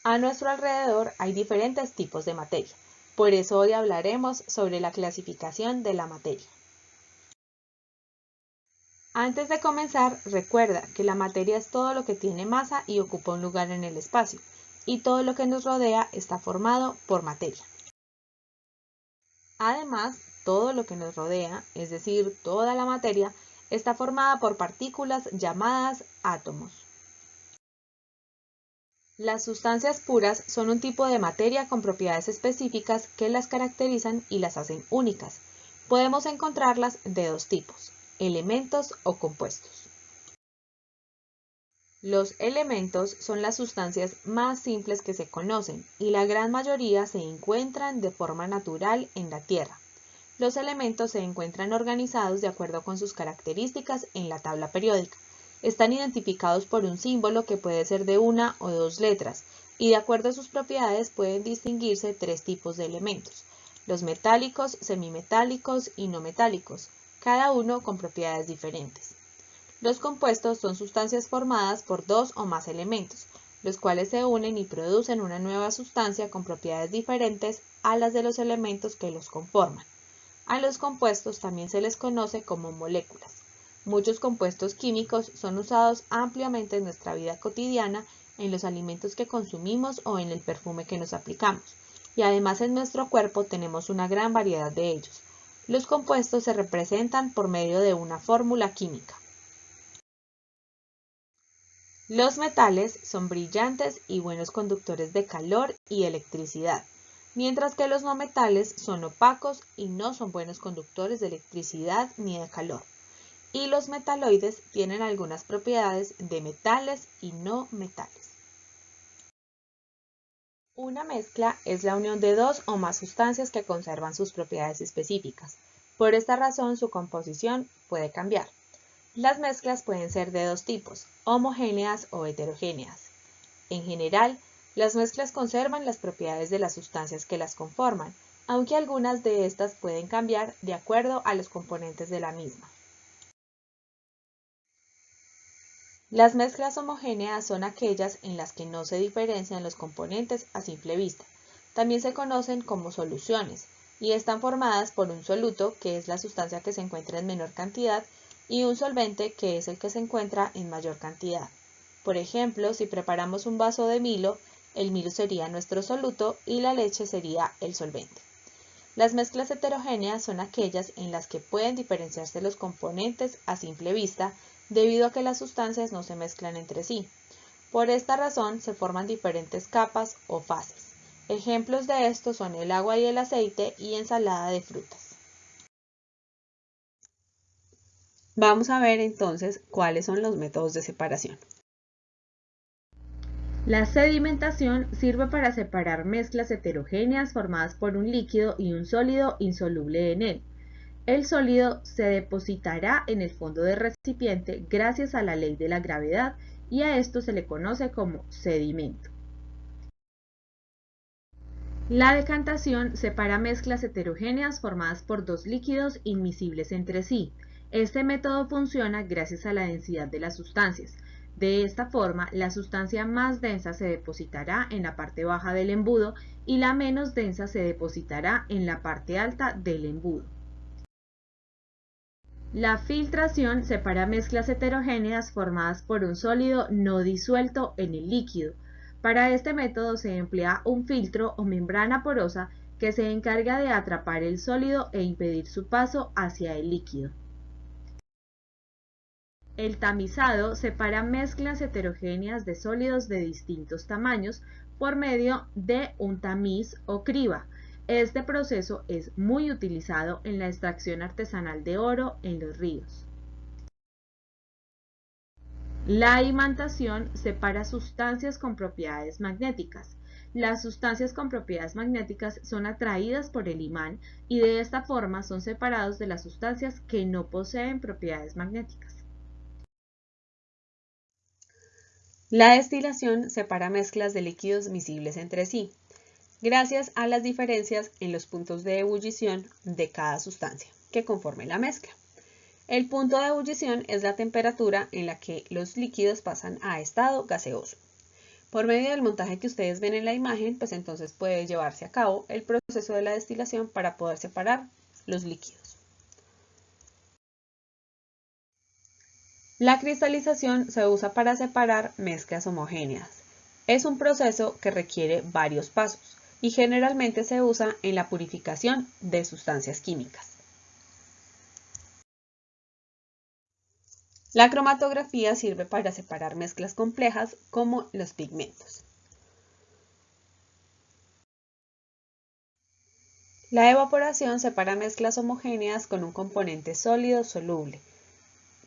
A nuestro alrededor hay diferentes tipos de materia. Por eso hoy hablaremos sobre la clasificación de la materia. Antes de comenzar, recuerda que la materia es todo lo que tiene masa y ocupa un lugar en el espacio, y todo lo que nos rodea está formado por materia. Además, todo lo que nos rodea, es decir, toda la materia, está formada por partículas llamadas átomos. Las sustancias puras son un tipo de materia con propiedades específicas que las caracterizan y las hacen únicas. Podemos encontrarlas de dos tipos, elementos o compuestos. Los elementos son las sustancias más simples que se conocen y la gran mayoría se encuentran de forma natural en la Tierra. Los elementos se encuentran organizados de acuerdo con sus características en la tabla periódica. Están identificados por un símbolo que puede ser de una o dos letras y de acuerdo a sus propiedades pueden distinguirse tres tipos de elementos: los metálicos, semimetálicos y no metálicos, cada uno con propiedades diferentes. Los compuestos son sustancias formadas por dos o más elementos, los cuales se unen y producen una nueva sustancia con propiedades diferentes a las de los elementos que los conforman. A los compuestos también se les conoce como moléculas. Muchos compuestos químicos son usados ampliamente en nuestra vida cotidiana, en los alimentos que consumimos o en el perfume que nos aplicamos. Y además en nuestro cuerpo tenemos una gran variedad de ellos. Los compuestos se representan por medio de una fórmula química. Los metales son brillantes y buenos conductores de calor y electricidad, mientras que los no metales son opacos y no son buenos conductores de electricidad ni de calor. Y los metaloides tienen algunas propiedades de metales y no metales. Una mezcla es la unión de dos o más sustancias que conservan sus propiedades específicas. Por esta razón, su composición puede cambiar. Las mezclas pueden ser de dos tipos, homogéneas o heterogéneas. En general, las mezclas conservan las propiedades de las sustancias que las conforman, aunque algunas de estas pueden cambiar de acuerdo a los componentes de la misma. Las mezclas homogéneas son aquellas en las que no se diferencian los componentes a simple vista. También se conocen como soluciones y están formadas por un soluto, que es la sustancia que se encuentra en menor cantidad, y un solvente, que es el que se encuentra en mayor cantidad. Por ejemplo, si preparamos un vaso de Milo, el Milo sería nuestro soluto y la leche sería el solvente. Las mezclas heterogéneas son aquellas en las que pueden diferenciarse los componentes a simple vista debido a que las sustancias no se mezclan entre sí. Por esta razón se forman diferentes capas o fases. Ejemplos de esto son el agua y el aceite y ensalada de frutas. Vamos a ver entonces cuáles son los métodos de separación. La sedimentación sirve para separar mezclas heterogéneas formadas por un líquido y un sólido insoluble en él. El sólido se depositará en el fondo del recipiente gracias a la ley de la gravedad y a esto se le conoce como sedimento. La decantación separa mezclas heterogéneas formadas por dos líquidos inmiscibles entre sí. Este método funciona gracias a la densidad de las sustancias. De esta forma, la sustancia más densa se depositará en la parte baja del embudo y la menos densa se depositará en la parte alta del embudo. La filtración separa mezclas heterogéneas formadas por un sólido no disuelto en el líquido. Para este método se emplea un filtro o membrana porosa que se encarga de atrapar el sólido e impedir su paso hacia el líquido. El tamizado separa mezclas heterogéneas de sólidos de distintos tamaños por medio de un tamiz o criba. Este proceso es muy utilizado en la extracción artesanal de oro en los ríos. La imantación separa sustancias con propiedades magnéticas. Las sustancias con propiedades magnéticas son atraídas por el imán y de esta forma son separados de las sustancias que no poseen propiedades magnéticas. La destilación separa mezclas de líquidos miscibles entre sí, gracias a las diferencias en los puntos de ebullición de cada sustancia que conforme la mezcla. El punto de ebullición es la temperatura en la que los líquidos pasan a estado gaseoso. Por medio del montaje que ustedes ven en la imagen, pues entonces puede llevarse a cabo el proceso de la destilación para poder separar los líquidos. La cristalización se usa para separar mezclas homogéneas. Es un proceso que requiere varios pasos y generalmente se usa en la purificación de sustancias químicas. La cromatografía sirve para separar mezclas complejas como los pigmentos. La evaporación separa mezclas homogéneas con un componente sólido soluble.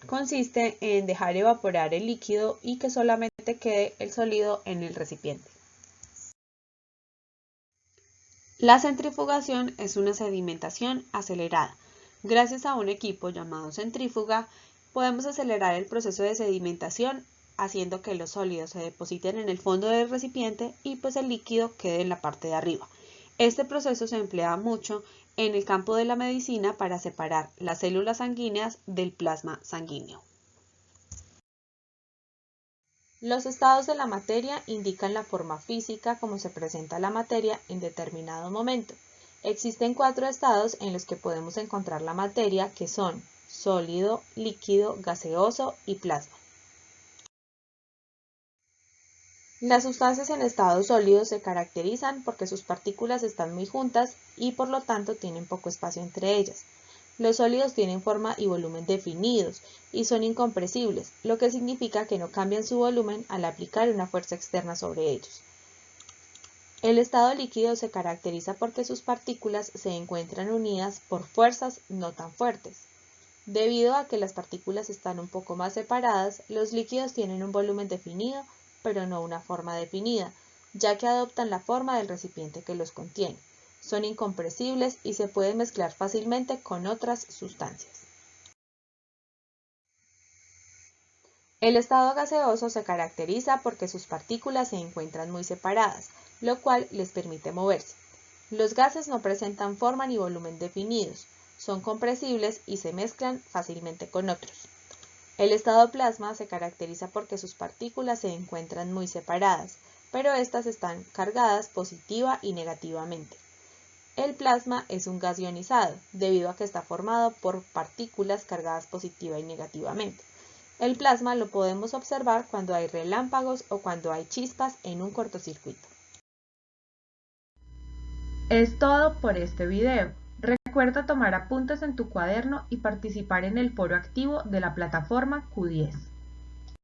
Consiste en dejar evaporar el líquido y que solamente quede el sólido en el recipiente. La centrifugación es una sedimentación acelerada. Gracias a un equipo llamado centrífuga, podemos acelerar el proceso de sedimentación haciendo que los sólidos se depositen en el fondo del recipiente y pues el líquido quede en la parte de arriba. Este proceso se emplea mucho en el campo de la medicina para separar las células sanguíneas del plasma sanguíneo. Los estados de la materia indican la forma física como se presenta la materia en determinado momento. Existen 4 estados en los que podemos encontrar la materia, que son sólido, líquido, gaseoso y plasma. Las sustancias en estado sólido se caracterizan porque sus partículas están muy juntas y por lo tanto tienen poco espacio entre ellas. Los sólidos tienen forma y volumen definidos y son incompresibles, lo que significa que no cambian su volumen al aplicar una fuerza externa sobre ellos. El estado líquido se caracteriza porque sus partículas se encuentran unidas por fuerzas no tan fuertes. Debido a que las partículas están un poco más separadas, los líquidos tienen un volumen definido, pero no una forma definida, ya que adoptan la forma del recipiente que los contiene. Son incompresibles y se pueden mezclar fácilmente con otras sustancias. El estado gaseoso se caracteriza porque sus partículas se encuentran muy separadas, lo cual les permite moverse. Los gases no presentan forma ni volumen definidos, son compresibles y se mezclan fácilmente con otros. El estado plasma se caracteriza porque sus partículas se encuentran muy separadas, pero estas están cargadas positiva y negativamente. El plasma es un gas ionizado, debido a que está formado por partículas cargadas positiva y negativamente. El plasma lo podemos observar cuando hay relámpagos o cuando hay chispas en un cortocircuito. Es todo por este video. Recuerda tomar apuntes en tu cuaderno y participar en el foro activo de la plataforma Q10.